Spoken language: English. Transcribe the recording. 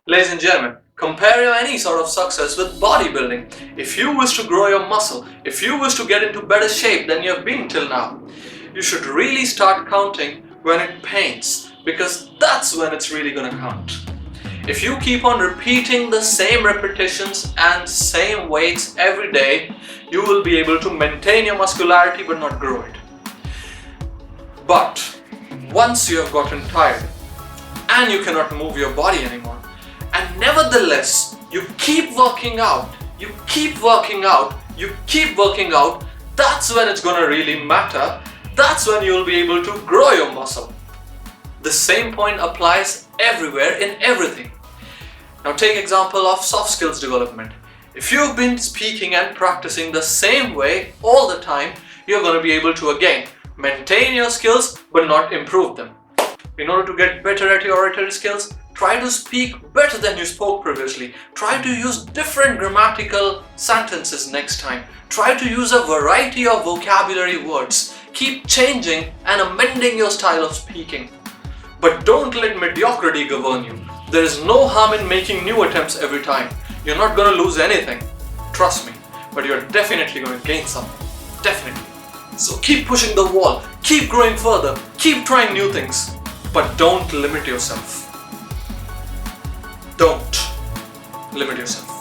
Ladies and gentlemen, compare your any sort of success with bodybuilding. If you wish to grow your muscle, if you wish to get into better shape than you have been till now, you should really start counting when it pains, because that's when it's really gonna count. If you keep on repeating the same repetitions and same weights every day, you will be able to maintain your muscularity but not grow it. But once you have gotten tired and you cannot move your body anymore, and nevertheless you keep working out, you keep working out, you keep working out, that's when it's gonna really matter. That's when you will be able to grow your muscle. The same point applies everywhere in everything. Now take example of soft skills development. If you've been speaking and practicing the same way all the time, you're going to be able to again maintain your skills but not improve them. In order to get better at your oratory skills, try to speak better than you spoke previously. Try to use different grammatical sentences next time. Try to use a variety of vocabulary words. Keep changing and amending your style of speaking. But don't let mediocrity govern you. There is no harm in making new attempts every time. You're not going to lose anything. Trust me. But you're definitely going to gain something. Definitely. So keep pushing the wall. Keep growing further. Keep trying new things. But don't limit yourself. Don't limit yourself.